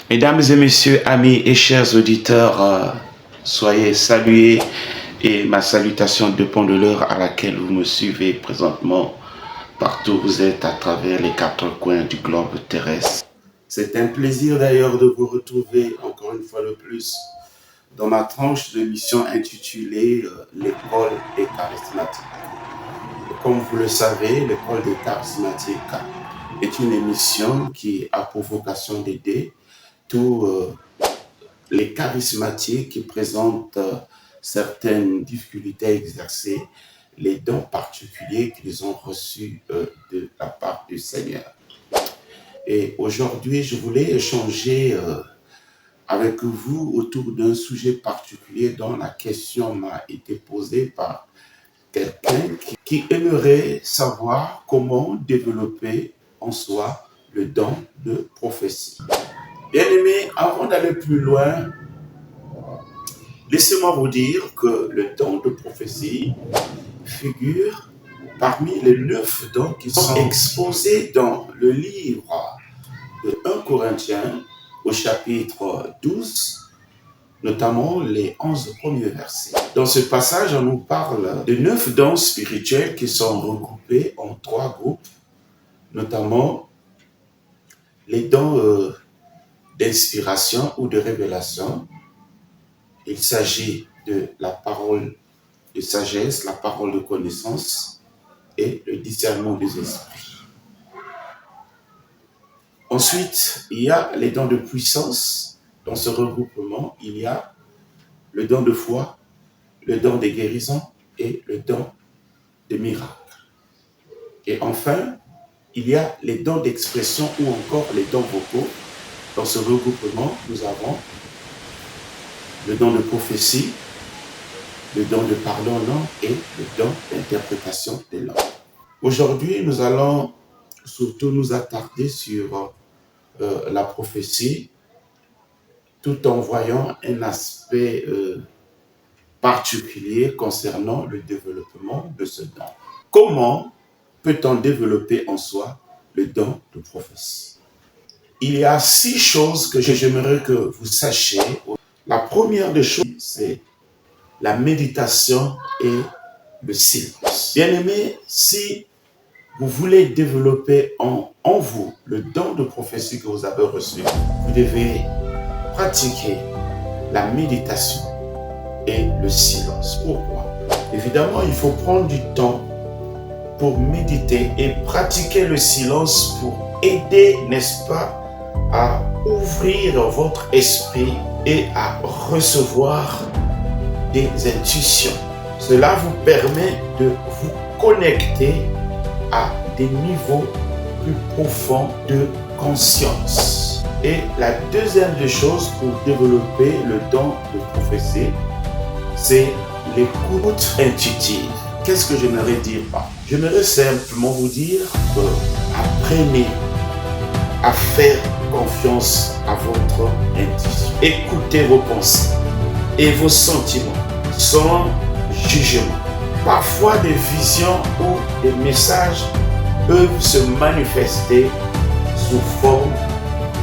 Mesdames et messieurs, amis et chers auditeurs, soyez salués et ma salutation dépend de l'heure à laquelle vous me suivez présentement partout où vous êtes à travers les quatre coins du globe terrestre. C'est un plaisir d'ailleurs de vous retrouver encore une fois de plus dans ma tranche de mission intitulée L'école des charismatiques. Comme vous le savez, l'école des charismatiques est une émission qui a pour vocation d'aider tous les charismatiques qui présentent certaines difficultés à exercer les dons particuliers qu'ils ont reçus de la part du Seigneur. Et aujourd'hui, je voulais échanger avec vous autour d'un sujet particulier dont la question m'a été posée par quelqu'un qui aimerait savoir comment développer en soi le don de prophétie. Bien-aimés, avant d'aller plus loin, laissez-moi vous dire que le don de prophétie figure parmi les 9 dons qui sont exposés dans le livre de 1 Corinthiens au chapitre 12, notamment les 11 premiers versets. Dans ce passage, on nous parle de 9 dons spirituels qui sont regroupés en 3 groupes, notamment les dons d'inspiration ou de révélation. Il s'agit de la parole de sagesse, la parole de connaissance et le discernement des esprits. Ensuite, il y a les dons de puissance. Dans ce regroupement, il y a le don de foi, le don de guérison et le don de miracle. Et enfin, il y a les dons d'expression ou encore les dons vocaux. Dans ce regroupement, nous avons le don de prophétie, le don de parler en langue et le don d'interprétation des langues. Aujourd'hui, nous allons surtout nous attarder sur la prophétie, tout en voyant un aspect particulier concernant le développement de ce don. Comment peut-on développer en soi le don de prophétie? Il y a 6 choses que j'aimerais que vous sachiez. La première des choses, c'est la méditation et le silence. Bien-aimés, si vous voulez développer en vous le don de prophétie que vous avez reçu, vous devez pratiquer la méditation et le silence. Pourquoi? Évidemment, il faut prendre du temps pour méditer et pratiquer le silence pour aider, n'est-ce pas, à ouvrir votre esprit et à recevoir des intuitions. Cela vous permet de vous connecter à des niveaux plus profonds de conscience. Et la deuxième des choses pour développer le don de prophétie, c'est l'écoute intuitive. Qu'est-ce que j'aimerais dire par là? J'aimerais simplement vous dire que apprenez à faire confiance à votre intuition. Écoutez vos pensées et vos sentiments sans jugement. Parfois, des visions ou des messages peuvent se manifester sous forme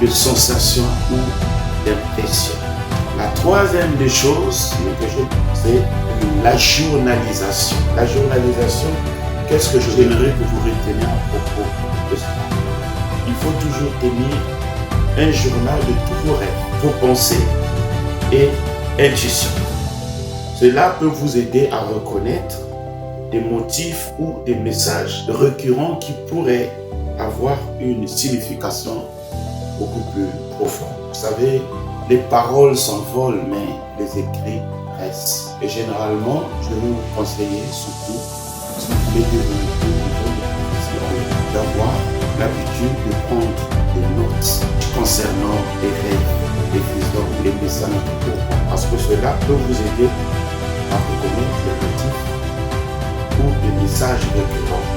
de sensations ou d'impressions. La troisième des choses, c'est la journalisation. La journalisation, qu'est-ce que j'aimerais que vous reteniez à propos de cela? Il faut toujours tenir un journal de tous vos rêves, vos pensées et intuitions. Cela peut vous aider à reconnaître des motifs ou des messages récurrents qui pourraient avoir une signification beaucoup plus profonde. Vous savez, les paroles s'envolent, mais les écrits restent. Et généralement, je vais vous conseiller surtout, si vous voulez développer le don de prophétie, d'avoir l'habitude de prendre des notes concernant les rêves, les visions, les messages. Parce que cela peut vous aider à reconnaître les motifs ou des messages récurrents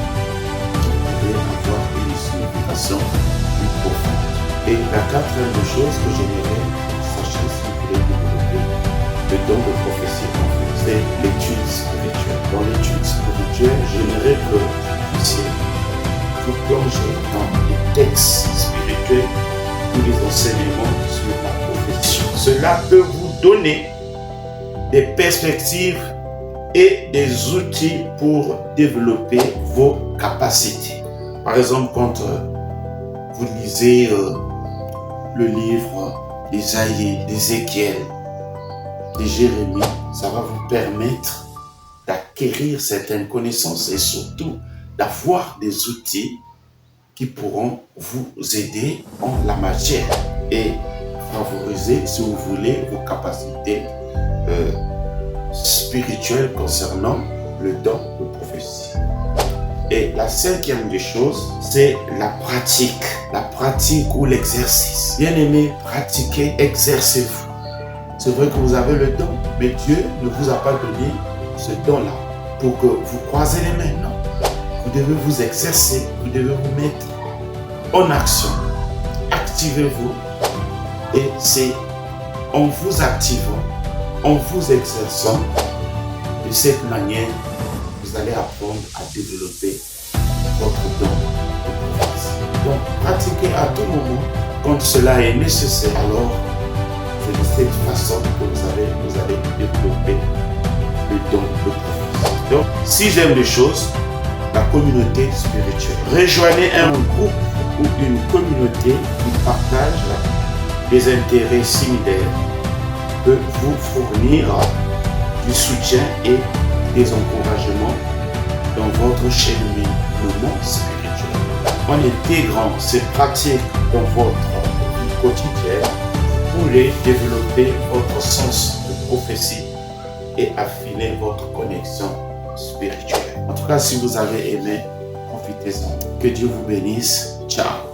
qui pourraient avoir une signification plus profonde. Et la quatrième chose que j'aimerais sachez si vous voulez développer le don de prophétie, c'est l'étude spirituelle. Dans l'étude spirituelle, j'aimerais que vous puissiez vous plonger dans les textes spirituels tous les enseignements sur la prophétie. Cela peut vous donner des perspectives et des outils pour développer vos capacités. Par exemple, quand vous lisez le livre d'Ésaïe, d'Ézéchiel, de Jérémie, ça va vous permettre d'acquérir certaines connaissances et surtout d'avoir des outils qui pourront vous aider en la matière et favoriser, si vous voulez, vos capacités spirituelles concernant le don de prophétie. Et la cinquième des choses, c'est la pratique ou l'exercice. Bien-aimés, pratiquez, exercez-vous. C'est vrai que vous avez le don, mais Dieu ne vous a pas donné ce don-là pour que vous croisez les mains. Non. Vous devez vous exercer, vous devez vous mettre en action. Activez-vous. Et c'est en vous activant, en vous exerçant, de cette manière, vous allez apprendre à développer votre don de prophétie. Donc, pratiquez à tout moment quand cela est nécessaire. Alors, c'est de cette façon que vous allez développer le don de prophétie. Donc, sixième des choses, la communauté spirituelle. Rejoignez un groupe ou une communauté qui partage des intérêts similaires peut vous fournir du soutien et des encouragements dans votre cheminement spirituel. En intégrant ces pratiques dans votre vie quotidienne, vous pourrez développer votre sens de prophétie et affiner votre connexion spirituelle. En tout cas, si vous avez aimé, profitez-en. Que Dieu vous bénisse. Ciao.